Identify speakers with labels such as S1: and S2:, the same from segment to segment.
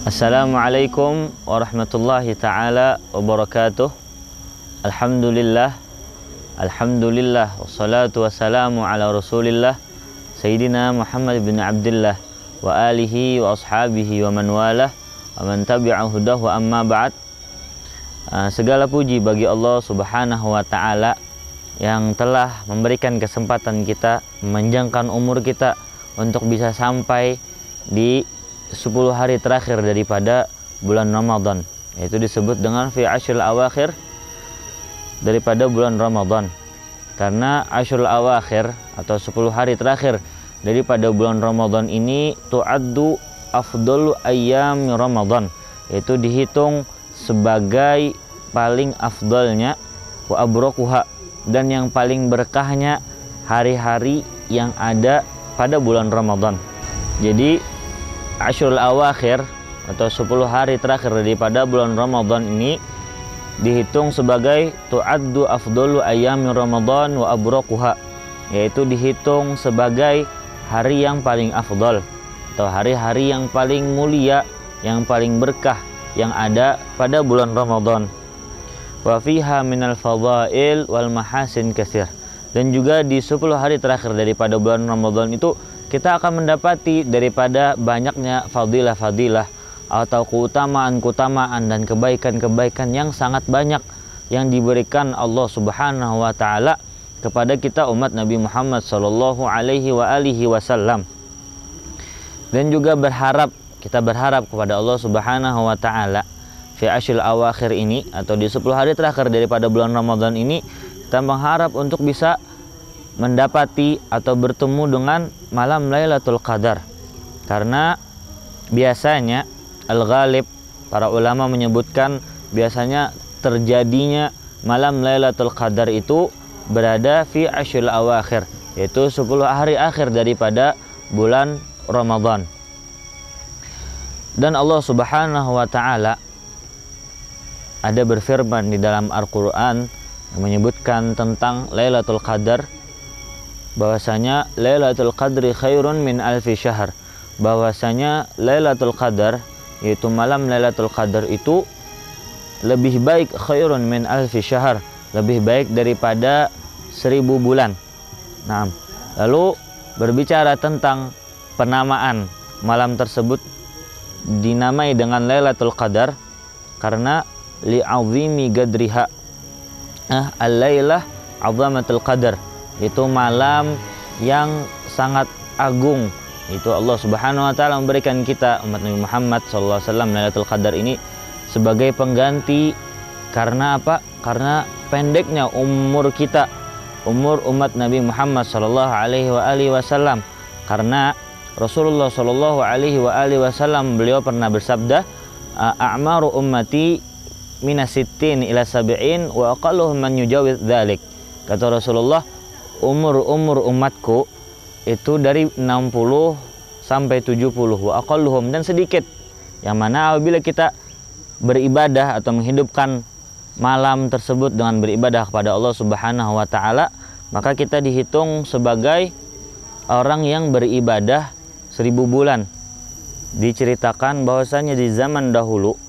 S1: Assalamualaikum warahmatullahi ta'ala wabarakatuh. Alhamdulillah wassalatu wassalamu ala rasulillah Sayyidina Muhammad bin Abdullah wa alihi wa ashabihi wa man walah wa man tabi'ahu hudahu, amma ba'd. Segala puji bagi Allah subhanahu wa ta'ala yang telah memberikan kesempatan kita, memanjangkan umur kita untuk bisa sampai di 10 hari terakhir daripada bulan Ramadan, yaitu disebut dengan fi ashril awakhir, daripada bulan Ramadan. Karena ashrul awakhir atau 10 hari terakhir daripada bulan Ramadan ini tu'addu afdalu ayyam Ramadan, yaitu dihitung sebagai paling afdalnya wa abrokuha, dan yang paling berkahnya hari-hari yang ada pada bulan Ramadan. Jadi Ashrul Awakhir atau 10 hari terakhir daripada bulan Ramadan ini dihitung sebagai tu'addu afdalu ayyami Ramadan wa abrokuha, yaitu dihitung sebagai hari yang paling afdal atau hari-hari yang paling mulia, yang paling berkah yang ada pada bulan Ramadan. Wa fiha minal fadhail wal mahasin katsir. Dan juga di 10 hari terakhir daripada bulan Ramadan itu kita akan mendapati daripada banyaknya fadilah-fadilah atau keutamaan-keutamaan dan kebaikan-kebaikan yang sangat banyak yang diberikan Allah Subhanahu wa taala kepada kita umat Nabi Muhammad sallallahu alaihi wasallam. Dan juga kita berharap kepada Allah Subhanahu wa taala fi ashril awakhir ini atau di 10 hari terakhir daripada bulan Ramadan ini, kita mengharap untuk bisa mendapati atau bertemu dengan malam Lailatul Qadar. Karena biasanya al-ghalib, para ulama menyebutkan biasanya terjadinya malam Lailatul Qadar itu berada fi ashril awakhir, yaitu 10 hari akhir daripada bulan Ramadan. Dan Allah Subhanahu wa taala ada berfirman di dalam Al-Qur'an yang menyebutkan tentang Lailatul Qadar, bahwasanya Lailatul Qadri khairun min alfi syahr, bahwasanya Lailatul Qadar, yaitu malam Lailatul Qadar itu lebih baik, khairun min alfi syahr, lebih baik daripada 1000 bulan. Nah, lalu berbicara tentang penamaan malam tersebut dinamai dengan Lailatul Qadar karena li'azimi gadriha, al-lailah azamatul qadar, itu malam yang sangat agung. Itu Allah Subhanahu wa taala memberikan kita umat Nabi Muhammad sallallahu alaihi wasallam Lailatul Qadar ini sebagai pengganti. Karena apa? Karena pendeknya umur kita, umur umat Nabi Muhammad sallallahu alaihi wasallam. Karena Rasulullah sallallahu alaihi wasallam beliau pernah bersabda, a'maru ummati minasittin ila sab'in wa aqalluhum man yujawiz dzalik. Kata Rasulullah, umur umatku itu dari 60 sampai 70 wa aqalluhum, dan sedikit yang mana apabila kita beribadah atau menghidupkan malam tersebut dengan beribadah kepada Allah Subhanahu wa taala, maka kita dihitung sebagai orang yang beribadah 1000 bulan. Diceritakan bahwasanya di zaman dahulu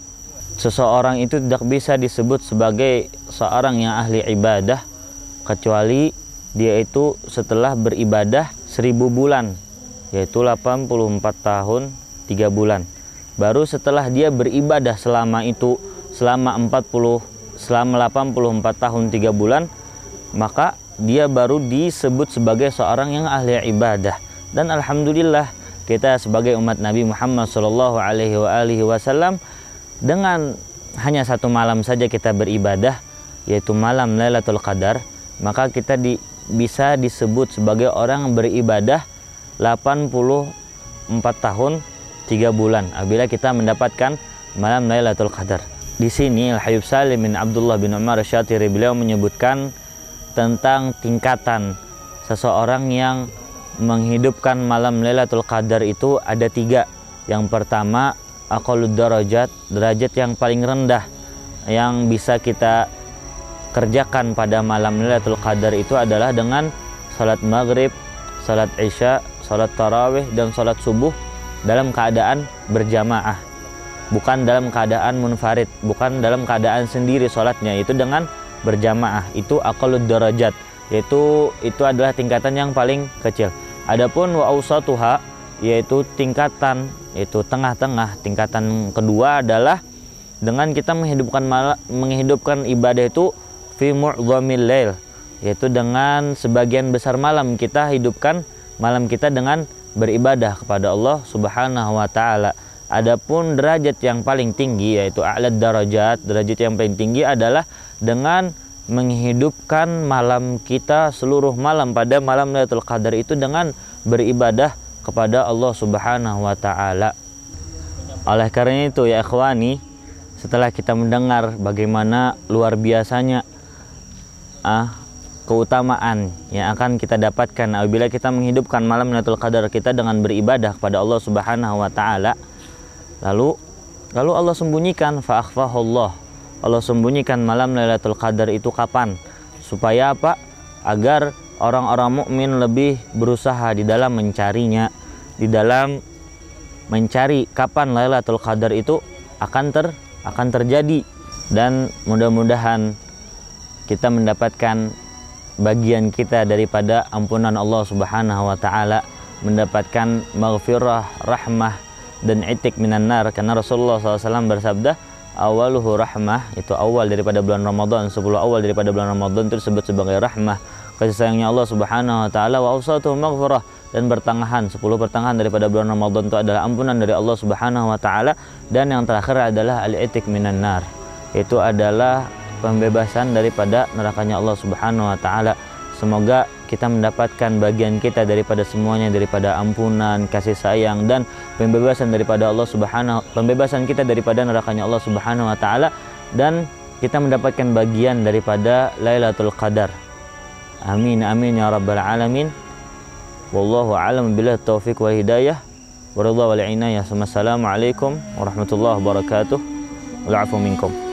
S1: seseorang itu tidak bisa disebut sebagai seorang yang ahli ibadah kecuali dia itu setelah beribadah 1000 bulan, yaitu 84 tahun 3 bulan. Baru setelah dia beribadah selama itu, selama 84 tahun 3 bulan, maka dia baru disebut sebagai seorang yang ahli ibadah. Dan alhamdulillah kita sebagai umat Nabi Muhammad sallallahu alaihi wasallam, dengan hanya satu malam saja kita beribadah, yaitu malam Lailatul Qadar, maka kita bisa disebut sebagai orang beribadah 84 tahun 3 bulan apabila kita mendapatkan malam Lailatul Qadar. Di sini Al-Habib Salim bin Abdullah bin Umar Asy-Syatiri beliau menyebutkan tentang tingkatan seseorang yang menghidupkan malam Lailatul Qadar itu ada 3. Yang pertama, aqallud darajat, derajat yang paling rendah yang bisa kita kerjakan pada malam Lailatul Qadar itu adalah dengan salat maghrib, salat isya, salat tarawih, dan salat subuh dalam keadaan berjamaah. bukan dalam keadaan munfarid, bukan dalam keadaan sendiri sholatnya, itu dengan berjamaah. Itu aqallud darajat, yaitu itu adalah tingkatan yang paling kecil. Adapun wa awsatuha, yaitu tingkatan, yaitu tengah-tengah. Tingkatan kedua adalah dengan kita menghidupkan ibadah itu fi mu'dhamil lail, yaitu dengan sebagian besar malam kita hidupkan malam kita dengan beribadah kepada Allah Subhanahu wa taala. Adapun derajat yang paling tinggi, yaitu a'lad darajat, derajat yang paling tinggi adalah dengan menghidupkan malam kita, seluruh malam pada malam Lailatul Qadar itu dengan beribadah kepada Allah Subhanahu wa taala. Oleh karena itu ya ikhwani, setelah kita mendengar bagaimana luar biasanya keutamaan yang akan kita dapatkan apabila kita menghidupkan malam Lailatul Qadar kita dengan beribadah kepada Allah Subhanahu wa taala, lalu Allah sembunyikan, fa akhfahullah, Allah sembunyikan malam Lailatul Qadar itu kapan, supaya apa? Agar orang-orang mukmin lebih berusaha di dalam mencarinya, di dalam mencari kapan Lailatul Qadar itu akan terjadi. Dan mudah-mudahan kita mendapatkan bagian kita daripada ampunan Allah Subhanahu wa taala, mendapatkan maghfirah, rahmah dan itik minan nar. Karena Rasulullah SAW bersabda, awaluhu rahmah, itu awal daripada bulan Ramadan, 10 awal daripada bulan Ramadan itu disebut sebagai rahmah, kasih sayangnya Allah Subhanahu wa taala. Wa awsatuhu maghfirah, dan pertengahan, 10 pertengahan daripada bulan Ramadan itu adalah ampunan dari Allah Subhanahu wa taala. Dan yang terakhir adalah al-itik minan nar, itu adalah pembebasan daripada nerakanya Allah Subhanahu wa taala. Semoga kita mendapatkan bagian kita daripada semuanya, daripada ampunan, kasih sayang dan pembebasan daripada Allah Subhanahu, pembebasan kita daripada nerakanya Allah Subhanahu wa taala, dan kita mendapatkan bagian daripada Lailatul Qadar. Amin amin ya rabbal alamin. Wallahu a'lam billahi taufiq wal hidayah wa ridha wal inayah. Assalamualaikum warahmatullahi wabarakatuh. Wal afu minkum.